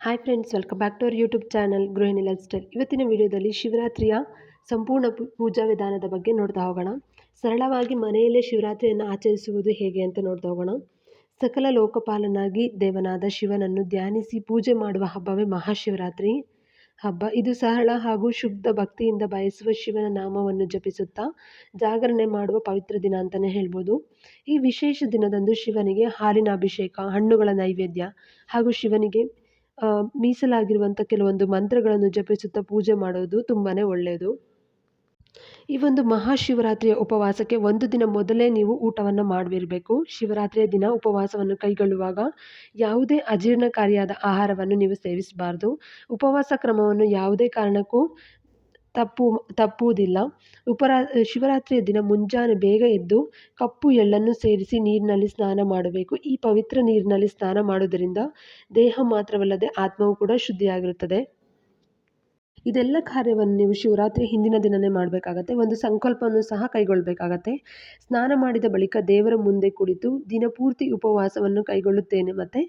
Hi friends, welcome back to our YouTube channel Gruhini life style. ಇವತ್ತಿನ ವಿಡಿಯೋದಲ್ಲಿ ಶಿವರಾತ್ರಿಯ ಸಂಪೂರ್ಣ ಪೂಜಾ ವಿಧಾನದ ಬಗ್ಗೆ ನೋಡ್ತಾ ಹೋಗೋಣ. ಸರಳವಾಗಿ ಮನೆಯಲ್ಲೇ ಶಿವರಾತ್ರಿಯನ್ನು ಆಚರಿಸುವುದು ಹೇಗೆ ಅಂತ ನೋಡ್ತಾ ಹೋಗೋಣ. ಸಕಲ ಲೋಕಪಾಲನಾಗಿ ದೇವನಾದ ಶಿವನನ್ನು ಧ್ಯಾನಿಸಿ ಪೂಜೆ ಮಾಡುವ ಹಬ್ಬವೇ ಮಹಾಶಿವರಾತ್ರಿ ಹಬ್ಬ. ಇದು ಸರಳ ಹಾಗೂ ಶುದ್ಧ ಭಕ್ತಿಯಿಂದ ಬಯಸುವ ಶಿವನ ನಾಮವನ್ನು ಜಪಿಸುತ್ತಾ ಜಾಗರಣೆ ಮಾಡುವ ಪವಿತ್ರ ದಿನ ಅಂತಲೇ ಹೇಳ್ಬೋದು. ಈ ವಿಶೇಷ ದಿನದಂದು ಶಿವನಿಗೆ ಹಾಲಿನ ಅಭಿಷೇಕ, ಹಣ್ಣುಗಳ ನೈವೇದ್ಯ ಹಾಗೂ ಶಿವನಿಗೆ ಮೀಸಲಾಗಿರುವಂಥ ಕೆಲವೊಂದು ಮಂತ್ರಗಳನ್ನು ಜಪಿಸುತ್ತಾ ಪೂಜೆ ಮಾಡೋದು ತುಂಬಾ ಒಳ್ಳೆಯದು. ಈ ಒಂದು ಮಹಾಶಿವರಾತ್ರಿಯ ಉಪವಾಸಕ್ಕೆ ಒಂದು ದಿನ ಮೊದಲೇ ನೀವು ಊಟವನ್ನು ಮಾಡಿರಬೇಕು. ಶಿವರಾತ್ರಿಯ ದಿನ ಉಪವಾಸವನ್ನು ಕೈಗೊಳ್ಳುವಾಗ ಯಾವುದೇ ಅಜೀರ್ಣಕಾರಿಯಾದ ಆಹಾರವನ್ನು ನೀವು ಸೇವಿಸಬಾರ್ದು. ಉಪವಾಸ ಕ್ರಮವನ್ನು ಯಾವುದೇ ಕಾರಣಕ್ಕೂ ತಪ್ಪುವುದಿಲ್ಲ. ಶಿವರಾತ್ರಿಯ ದಿನ ಮುಂಜಾನೆ ಬೇಗ ಎದ್ದು ಕಪ್ಪು ಎಳ್ಳನ್ನು ಸೇರಿಸಿ ನೀರಿನಲ್ಲಿ ಸ್ನಾನ ಮಾಡಬೇಕು. ಈ ಪವಿತ್ರ ನೀರಿನಲ್ಲಿ ಸ್ನಾನ ಮಾಡುವುದರಿಂದ ದೇಹ ಮಾತ್ರವಲ್ಲದೆ ಆತ್ಮವು ಕೂಡ ಶುದ್ಧಿಯಾಗಿರುತ್ತದೆ. ಇದೆಲ್ಲ ಕಾರ್ಯವನ್ನು ನೀವು ಶಿವರಾತ್ರಿ ಹಿಂದಿನ ದಿನವೇ ಮಾಡಬೇಕಾಗತ್ತೆ. ಒಂದು ಸಂಕಲ್ಪವನ್ನು ಸಹ ಕೈಗೊಳ್ಳಬೇಕಾಗತ್ತೆ. ಸ್ನಾನ ಮಾಡಿದ ಬಳಿಕ ದೇವರ ಮುಂದೆ ಕುಳಿತು ದಿನಪೂರ್ತಿ ಉಪವಾಸವನ್ನು ಕೈಗೊಳ್ಳುತ್ತೇನೆ ಮತ್ತು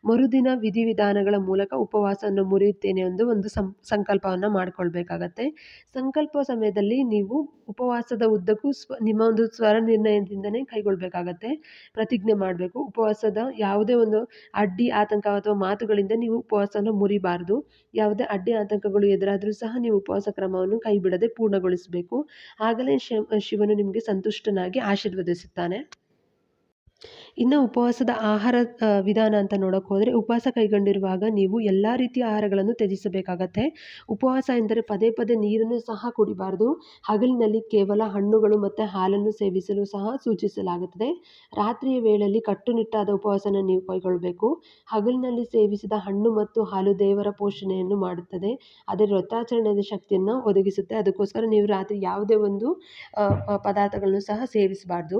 ಮರುದಿನ ವಿಧಿವಿಧಾನಗಳ ಮೂಲಕ ಉಪವಾಸವನ್ನು ಮುರಿಯುತ್ತೇನೆ ಎಂದು ಒಂದು ಸಂಕಲ್ಪವನ್ನು ಮಾಡಿಕೊಳ್ಬೇಕಾಗತ್ತೆ. ಸಂಕಲ್ಪ ಸಮಯದಲ್ಲಿ ನೀವು ಉಪವಾಸದ ಉದ್ದಕ್ಕೂ ನಿಮ್ಮ ಒಂದು ಸ್ವರ ನಿರ್ಣಯದಿಂದನೇ ಕೈಗೊಳ್ಳಬೇಕಾಗತ್ತೆ. ಪ್ರತಿಜ್ಞೆ ಮಾಡಬೇಕು. ಉಪವಾಸದ ಯಾವುದೇ ಒಂದು ಅಡ್ಡಿ ಆತಂಕ ಅಥವಾ ಮಾತುಗಳಿಂದ ನೀವು ಉಪವಾಸವನ್ನು ಮುರಿಬಾರದು. ಯಾವುದೇ ಅಡ್ಡಿ ಆತಂಕಗಳು ಎದುರಾದರೂ ಸಹ ನೀವು ಉಪವಾಸ ಕ್ರಮವನ್ನು ಕೈ ಬಿಡದೆ ಪೂರ್ಣಗೊಳಿಸಬೇಕು. ಆಗಲೇ ಶಿವನು ನಿಮಗೆ ಸಂತುಷ್ಟನಾಗಿ ಆಶೀರ್ವದಿಸುತ್ತಾನೆ. ಇನ್ನು ಉಪವಾಸದ ಆಹಾರ ವಿಧಾನ ಅಂತ ನೋಡೋಕೆ ಹೋದರೆ, ಉಪವಾಸ ಕೈಗೊಂಡಿರುವಾಗ ನೀವು ಎಲ್ಲ ರೀತಿಯ ಆಹಾರಗಳನ್ನು ತ್ಯಜಿಸಬೇಕಾಗತ್ತೆ. ಉಪವಾಸ ಎಂದರೆ ಪದೇ ಪದೇ ನೀರನ್ನು ಸಹ ಕುಡಿಬಾರ್ದು. ಹಗಲಿನಲ್ಲಿ ಕೇವಲ ಹಣ್ಣುಗಳು ಮತ್ತು ಹಾಲನ್ನು ಸೇವಿಸಲು ಸಹ ಸೂಚಿಸಲಾಗುತ್ತದೆ. ರಾತ್ರಿಯ ವೇಳೆಯಲ್ಲಿ ಕಟ್ಟುನಿಟ್ಟಾದ ಉಪವಾಸನ ನೀವು ಕೈಗೊಳ್ಳಬೇಕು. ಹಗಲಿನಲ್ಲಿ ಸೇವಿಸಿದ ಹಣ್ಣು ಮತ್ತು ಹಾಲು ದೇವರ ಪೋಷಣೆಯನ್ನು ಮಾಡುತ್ತದೆ. ಅದರ ವ್ರತಾಚರಣೆಯ ಶಕ್ತಿಯನ್ನು ಒದಗಿಸುತ್ತೆ. ಅದಕ್ಕೋಸ್ಕರ ನೀವು ರಾತ್ರಿ ಯಾವುದೇ ಒಂದು ಪದಾರ್ಥಗಳನ್ನು ಸಹ ಸೇವಿಸಬಾರ್ದು.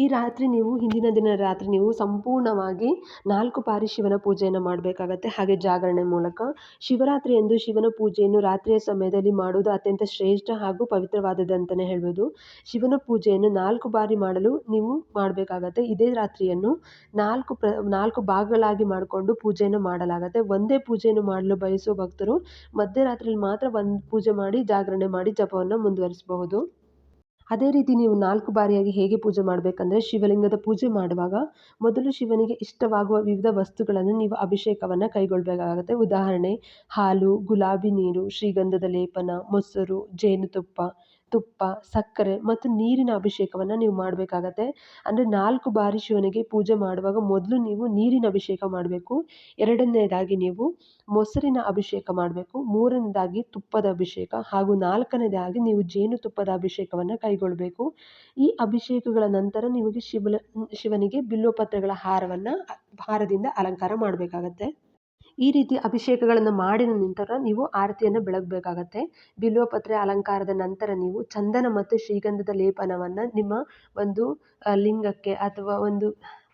ಈ ರಾತ್ರಿ ಹಿಂದಿನ ದಿನ ರಾತ್ರಿ ನೀವು ಸಂಪೂರ್ಣವಾಗಿ 4 ಬಾರಿ ಶಿವನ ಪೂಜೆಯನ್ನು ಮಾಡಬೇಕಾಗತ್ತೆ. ಹಾಗೆ ಜಾಗರಣೆ ಮೂಲಕ ಶಿವರಾತ್ರಿಯಂದು ಶಿವನ ಪೂಜೆಯನ್ನು ರಾತ್ರಿಯ ಸಮಯದಲ್ಲಿ ಮಾಡುವುದು ಅತ್ಯಂತ ಶ್ರೇಷ್ಠ ಹಾಗೂ ಪವಿತ್ರವಾದದಂತಲೇ ಹೇಳ್ಬೋದು. ಶಿವನ ಪೂಜೆಯನ್ನು 4 ಬಾರಿ ಮಾಡಲು ನೀವು ಮಾಡಬೇಕಾಗತ್ತೆ. ಇದೇ ರಾತ್ರಿಯನ್ನು 4 ಭಾಗಗಳಾಗಿ ಮಾಡಿಕೊಂಡು ಪೂಜೆಯನ್ನು ಮಾಡಲಾಗುತ್ತೆ. ಒಂದೇ ಪೂಜೆಯನ್ನು ಮಾಡಲು ಬಯಸುವ ಭಕ್ತರು ಮಧ್ಯರಾತ್ರಿಯಲ್ಲಿ ಮಾತ್ರ ಒಂದು ಪೂಜೆ ಮಾಡಿ ಜಾಗರಣೆ ಮಾಡಿ ಜಪವನ್ನು ಮುಂದುವರಿಸಬಹುದು. ಅದೇ ರೀತಿ ನೀವು 4 ಬಾರಿಯಾಗಿ ಹೇಗೆ ಪೂಜೆ ಮಾಡಬೇಕಂದ್ರೆ, ಶಿವಲಿಂಗದ ಪೂಜೆ ಮಾಡುವಾಗ ಮೊದಲು ಶಿವನಿಗೆ ಇಷ್ಟವಾಗುವ ವಿವಿಧ ವಸ್ತುಗಳನ್ನು ನೀವು ಅಭಿಷೇಕವನ್ನು ಕೈಗೊಳ್ಳಬೇಕಾಗುತ್ತೆ. ಉದಾಹರಣೆ, ಹಾಲು, ಗುಲಾಬಿ ನೀರು, ಶ್ರೀಗಂಧದ ಲೇಪನ, ಮೊಸರು, ಜೇನುತುಪ್ಪ, ತುಪ್ಪ, ಸಕ್ಕರೆ ಮತ್ತು ನೀರಿನ ಅಭಿಷೇಕವನ್ನು ನೀವು ಮಾಡಬೇಕಾಗತ್ತೆ. ಅಂದರೆ 4 ಬಾರಿ ಶಿವನಿಗೆ ಪೂಜೆ ಮಾಡುವಾಗ ಮೊದಲು ನೀವು ನೀರಿನ ಅಭಿಷೇಕ ಮಾಡಬೇಕು. ಎರಡನೇದಾಗಿ ನೀವು ಮೊಸರಿನ ಅಭಿಷೇಕ ಮಾಡಬೇಕು. ಮೂರನೇದಾಗಿ ತುಪ್ಪದ ಅಭಿಷೇಕ ಹಾಗೂ 4ನೇದಾಗಿ ನೀವು ಜೇನುತುಪ್ಪದ ಅಭಿಷೇಕವನ್ನು ಕೈಗೊಳ್ಳಬೇಕು. ಈ ಅಭಿಷೇಕಗಳ ನಂತರ ನಿಮಗೆ ಶಿವನಿಗೆ ಬಿಲ್ವಪತ್ರೆಗಳ ಹಾರದಿಂದ ಅಲಂಕಾರ ಮಾಡಬೇಕಾಗತ್ತೆ. ಈ ರೀತಿ ಅಭಿಷೇಕಗಳನ್ನು ಮಾಡಿದ ನಂತರ ನೀವು ಆರತಿಯನ್ನು ಬೆಳಗಬೇಕಾಗತ್ತೆ. ಬಿಲ್ವಪತ್ರೆ ಅಲಂಕಾರದ ನಂತರ ನೀವು ಚಂದನ ಮತ್ತು ಶ್ರೀಗಂಧದ ಲೇಪನವನ್ನು ನಿಮ್ಮ ಒಂದು ಲಿಂಗಕ್ಕೆ ಅಥವಾ ಒಂದು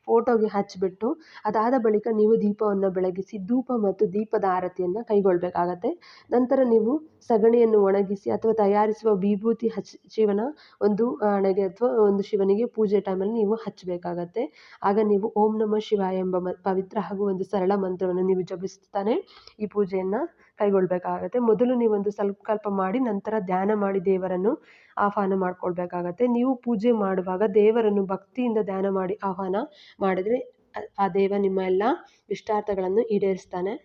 ಫೋಟೋಗೆ ಹಚ್ಚಿಬಿಟ್ಟು, ಅದಾದ ಬಳಿಕ ನೀವು ದೀಪವನ್ನು ಬೆಳಗಿಸಿ ಧೂಪ ಮತ್ತು ದೀಪದ ಆರತಿಯನ್ನು ಕೈಗೊಳ್ಳಬೇಕಾಗತ್ತೆ. ನಂತರ ನೀವು ಸಗಣಿಯನ್ನು ಒಣಗಿಸಿ ಅಥವಾ ತಯಾರಿಸುವ ವಿಭೂತಿ ಶಿವನ ಒಂದು ಹಣೆಗೆ ಅಥವಾ ಒಂದು ಶಿವನಿಗೆ ಪೂಜೆ ಟೈಮಲ್ಲಿ ನೀವು ಹಚ್ಚಬೇಕಾಗತ್ತೆ. ಆಗ ನೀವು ಓಂ ನಮಃ ಶಿವಾಯ ಎಂಬ ಪವಿತ್ರ ಹಾಗೂ ಒಂದು ಸರಳ ಮಂತ್ರವನ್ನು ನೀವು ಜಪಿಸುತ್ತಾನೆ ಈ ಪೂಜೆಯನ್ನು ಕೈಗೊಳ್ಳಬೇಕಾಗತ್ತೆ. ಮೊದಲು ನೀವೊಂದು ಸಂಕಲ್ಪ ಮಾಡಿ ನಂತರ ಧ್ಯಾನ ಮಾಡಿ ದೇವರನ್ನು ಆಹ್ವಾನ ಮಾಡ್ಕೊಳ್ಬೇಕಾಗತ್ತೆ. ನೀವು ಪೂಜೆ ಮಾಡುವಾಗ ದೇವರನ್ನು ಭಕ್ತಿಯಿಂದ ಧ್ಯಾನ ಮಾಡಿ ಆಹ್ವಾನ ಮಾಡಿದರೆ ಆ ದೇವ ನಿಮ್ಮ ಎಲ್ಲ ಇಷ್ಟಾರ್ಥಗಳನ್ನು ಈಡೇರಿಸ್ತಾನೆ.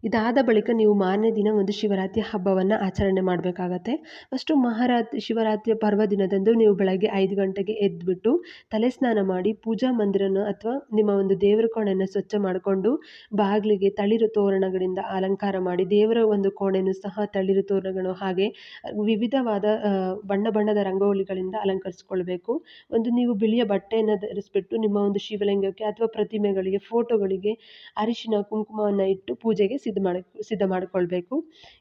ಇದಾದ ಬಳಿಕ ನೀವು ಮಾರನೇ ದಿನ ಒಂದು ಶಿವರಾತ್ರಿ ಹಬ್ಬವನ್ನು ಆಚರಣೆ ಮಾಡಬೇಕಾಗತ್ತೆ. ಫಸ್ಟು ಶಿವರಾತ್ರಿಯ ಪರ್ವ ದಿನದಂದು ನೀವು ಬೆಳಗ್ಗೆ 5 ಗಂಟೆಗೆ ಎದ್ದುಬಿಟ್ಟು ತಲೆ ಸ್ನಾನ ಮಾಡಿ ಪೂಜಾ ಮಂದಿರನ ಅಥವಾ ನಿಮ್ಮ ಒಂದು ದೇವರ ಕೋಣೆಯನ್ನು ಸ್ವಚ್ಛ ಮಾಡಿಕೊಂಡು ಬಾಗಿಲಿಗೆ ತಳಿರು ತೋರಣಗಳಿಂದ ಅಲಂಕಾರ ಮಾಡಿ ದೇವರ ಒಂದು ಕೋಣೆಯನ್ನು ಸಹ ತಳಿರು ತೋರಣಗಳು ಹಾಗೆ ವಿವಿಧವಾದ ಬಣ್ಣ ಬಣ್ಣದ ರಂಗೋಲಿಗಳಿಂದ ಅಲಂಕರಿಸಿಕೊಳ್ಬೇಕು. ನೀವು ಬಿಳಿಯ ಬಟ್ಟೆಯನ್ನು ಧರಿಸಿಬಿಟ್ಟು ನಿಮ್ಮ ಶಿವಲಿಂಗಕ್ಕೆ ಅಥವಾ ಪ್ರತಿಮೆಗಳಿಗೆ, ಫೋಟೋಗಳಿಗೆ ಅರಿಶಿನ ಕುಂಕುಮವನ್ನು ಇಟ್ಟು ಪೂಜೆಗೆ ಸಿದ್ಧ ಮಾಡಿಕೊಳ್ಬೇಕು.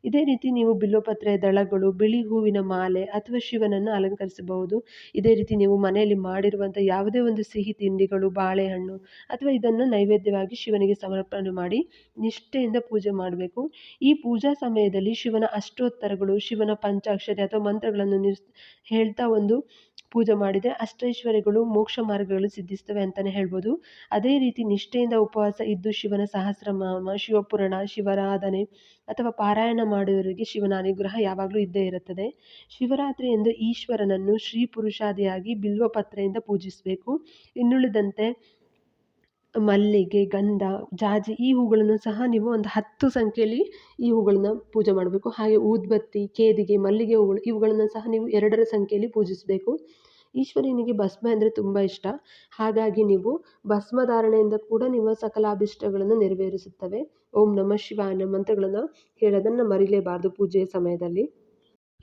ಇದೇ ರೀತಿ ನೀವು ಬಿಲ್ವಪತ್ರೆ ದಳಗಳು, ಬಿಳಿ ಹೂವಿನ ಮಾಲೆ ಅಥವಾ ಶಿವನನ್ನು ಅಲಂಕರಿಸಬಹುದು. ಇದೇ ರೀತಿ ನೀವು ಮನೆಯಲ್ಲಿ ಮಾಡಿರುವಂಥ ಯಾವುದೇ ಒಂದು ಸಿಹಿ ತಿಂಡಿಗಳು, ಬಾಳೆಹಣ್ಣು ಅಥವಾ ಇದನ್ನು ನೈವೇದ್ಯವಾಗಿ ಶಿವನಿಗೆ ಸಮರ್ಪಣೆ ಮಾಡಿ ನಿಷ್ಠೆಯಿಂದ ಪೂಜೆ ಮಾಡಬೇಕು. ಈ ಪೂಜಾ ಸಮಯದಲ್ಲಿ ಶಿವನ ಅಷ್ಟೋತ್ತರಗಳು, ಶಿವನ ಪಂಚಾಕ್ಷರಿ ಅಥವಾ ಮಂತ್ರಗಳನ್ನು ಹೇಳ್ತಾ ಒಂದು ಪೂಜೆ ಮಾಡಿದರೆ ಅಷ್ಟೈಶ್ವರ್ಯಗಳು ಮೋಕ್ಷ ಮಾರ್ಗಗಳು ಸಿದ್ಧಿಸ್ತವೆ ಅಂತಲೇ ಹೇಳ್ಬೋದು. ಅದೇ ರೀತಿ ನಿಷ್ಠೆಯಿಂದ ಉಪವಾಸ ಇದ್ದು ಶಿವನ ಸಹಸ್ರನಾಮ, ಶಿವಪುರಾಣ, ಶಿವಾರಾಧನೆ ಅಥವಾ ಪಾರಾಯಣ ಮಾಡುವವರಿಗೆ ಶಿವನ ಅನುಗ್ರಹ ಯಾವಾಗಲೂ ಇದ್ದೇ ಇರುತ್ತದೆ. ಶಿವರಾತ್ರಿ ಎಂದು ಈಶ್ವರನನ್ನು ಶ್ರೀ ಪುರುಷಾದಿಯಾಗಿ ಬಿಲ್ವಪತ್ರೆಯಿಂದ ಪೂಜಿಸಬೇಕು. ಇನ್ನುಳಿದಂತೆ ಮಲ್ಲಿಗೆ, ಗಂಧ, ಜಾಜಿ ಈ ಹೂಗಳನ್ನು ಸಹ ನೀವು ಒಂದು 10 ಸಂಖ್ಯೆಯಲ್ಲಿ ಈ ಹೂಗಳನ್ನ ಪೂಜೆ ಮಾಡಬೇಕು. ಹಾಗೆ ಊದ್ಬತ್ತಿ, ಕೇದಿಗೆ, ಮಲ್ಲಿಗೆ ಹೂಗಳು ಇವುಗಳನ್ನು ಸಹ ನೀವು 2ರ ಸಂಖ್ಯೆಯಲ್ಲಿ ಪೂಜಿಸಬೇಕು. ಈಶ್ವರನಿಗೆ ಭಸ್ಮ ಅಂದರೆ ತುಂಬ ಇಷ್ಟ. ಹಾಗಾಗಿ ನೀವು ಭಸ್ಮಧಾರಣೆಯಿಂದ ಕೂಡ ನಿಮ್ಮ ಸಕಲ ಅಭಿಷ್ಟಗಳನ್ನು ನೆರವೇರಿಸುತ್ತವೆ. ಓಂ ನಮಃ ಶಿವಾಯ ಅನ್ನೋ ಮಂತ್ರಗಳನ್ನು ಹೇಳೋದನ್ನು ಮರಿಲೇಬಾರದು ಪೂಜೆಯ ಸಮಯದಲ್ಲಿ.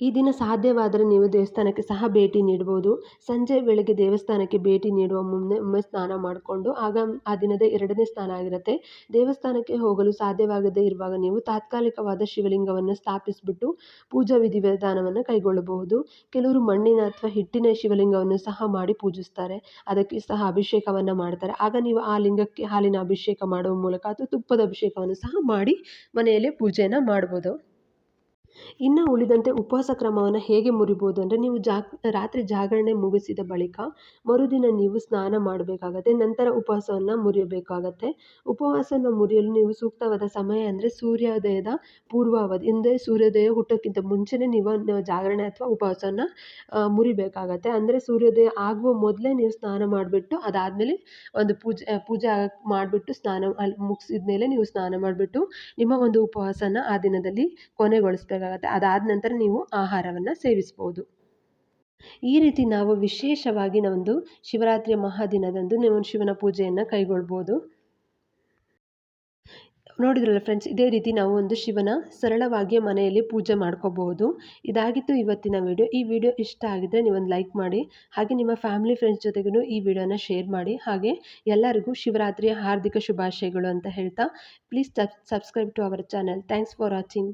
ಈ ದಿನ ಸಾಧ್ಯವಾದರೆ ನೀವು ದೇವಸ್ಥಾನಕ್ಕೆ ಸಹ ಭೇಟಿ ನೀಡ್ಬೋದು. ಸಂಜೆ ವೇಳೆಗೆ ದೇವಸ್ಥಾನಕ್ಕೆ ಭೇಟಿ ನೀಡುವ ಮುನ್ನ ಒಮ್ಮೆ ಸ್ನಾನ ಮಾಡಿಕೊಂಡು ಆಗ ಆ ದಿನದ 2ನೇ ಸ್ನಾನ ಆಗಿರುತ್ತೆ. ದೇವಸ್ಥಾನಕ್ಕೆ ಹೋಗಲು ಸಾಧ್ಯವಾಗದೇ ಇರುವಾಗ ನೀವು ತಾತ್ಕಾಲಿಕವಾದ ಶಿವಲಿಂಗವನ್ನು ಸ್ಥಾಪಿಸಿಬಿಟ್ಟು ಪೂಜಾ ವಿಧಿವಿಧಾನವನ್ನು ಕೈಗೊಳ್ಳಬಹುದು. ಕೆಲವರು ಮಣ್ಣಿನ ಅಥವಾ ಹಿಟ್ಟಿನ ಶಿವಲಿಂಗವನ್ನು ಸಹ ಮಾಡಿ ಪೂಜಿಸ್ತಾರೆ. ಅದಕ್ಕೆ ಸಹ ಅಭಿಷೇಕವನ್ನು ಮಾಡ್ತಾರೆ. ಆಗ ನೀವು ಆ ಲಿಂಗಕ್ಕೆ ಹಾಲಿನ ಅಭಿಷೇಕ ಮಾಡುವ ಮೂಲಕ ಅಥವಾ ತುಪ್ಪದ ಅಭಿಷೇಕವನ್ನು ಸಹ ಮಾಡಿ ಮನೆಯಲ್ಲೇ ಪೂಜೆಯನ್ನು ಮಾಡ್ಬೋದು. ಇನ್ನು ಉಳಿದಂತೆ ಉಪವಾಸ ಕ್ರಮವನ್ನು ಹೇಗೆ ಮುರಿಬೋದು ಅಂದರೆ ನೀವು ರಾತ್ರಿ ಜಾಗರಣೆ ಮುಗಿಸಿದ ಬಳಿಕ ಮರುದಿನ ನೀವು ಸ್ನಾನ ಮಾಡಬೇಕಾಗತ್ತೆ. ನಂತರ ಉಪವಾಸವನ್ನು ಮುರಿಯಬೇಕಾಗತ್ತೆ. ಉಪವಾಸವನ್ನು ಮುರಿಯಲು ನೀವು ಸೂಕ್ತವಾದ ಸಮಯ ಅಂದರೆ ಸೂರ್ಯೋದಯದ ಪೂರ್ವಾವಧಿ ಅಂದರೆ ಸೂರ್ಯೋದಯ ಹುಟ್ಟೋಕ್ಕಿಂತ ಮುಂಚೆನೇ ನೀವು ಜಾಗರಣೆ ಅಥವಾ ಉಪವಾಸವನ್ನು ಮುರಿಬೇಕಾಗತ್ತೆ. ಅಂದರೆ ಸೂರ್ಯೋದಯ ಆಗುವ ಮೊದಲೇ ನೀವು ಸ್ನಾನ ಮಾಡಿಬಿಟ್ಟು ಅದಾದಮೇಲೆ ಒಂದು ಪೂಜೆ ಮಾಡಿಬಿಟ್ಟು ಅಲ್ಲಿ ಮುಗಿಸಿದ ಮೇಲೆ ನೀವು ಸ್ನಾನ ಮಾಡಿಬಿಟ್ಟು ನಿಮ್ಮ ಒಂದು ಉಪವಾಸನ ಆ ದಿನದಲ್ಲಿ ಕೊನೆಗೊಳಿಸಬೇಕಾಗತ್ತೆ. ಅದಾದ ನಂತರ ನೀವು ಆಹಾರವನ್ನು ಸೇವಿಸ್ಬೋದು. ಈ ರೀತಿ ನಾವು ವಿಶೇಷವಾಗಿ ಒಂದು ಶಿವರಾತ್ರಿಯ ಮಹಾದಿನದಂದು ನೀವು ಶಿವನ ಪೂಜೆಯನ್ನು ಕೈಗೊಳ್ಬೋದು. ನೋಡಿದ್ರಲ್ಲ ಫ್ರೆಂಡ್ಸ್, ಇದೇ ರೀತಿ ನಾವು ಒಂದು ಶಿವನ ಸರಳವಾಗಿ ಮನೆಯಲ್ಲಿ ಪೂಜೆ ಮಾಡ್ಕೋಬಹುದು. ಇದಾಗಿತ್ತು ಇವತ್ತಿನ ವಿಡಿಯೋ. ಈ ವಿಡಿಯೋ ಇಷ್ಟ ಆಗಿದ್ದರೆ ನೀವೊಂದು ಲೈಕ್ ಮಾಡಿ. ಹಾಗೆ ನಿಮ್ಮ ಫ್ಯಾಮಿಲಿ ಫ್ರೆಂಡ್ಸ್ ಜೊತೆಗೂ ಈ ವಿಡಿಯೋನ ಶೇರ್ ಮಾಡಿ. ಹಾಗೆ ಎಲ್ಲರಿಗೂ ಶಿವರಾತ್ರಿಯ ಹಾರ್ದಿಕ ಶುಭಾಶಯಗಳು ಅಂತ ಹೇಳ್ತಾ please subscribe to our channel. Thanks for watching.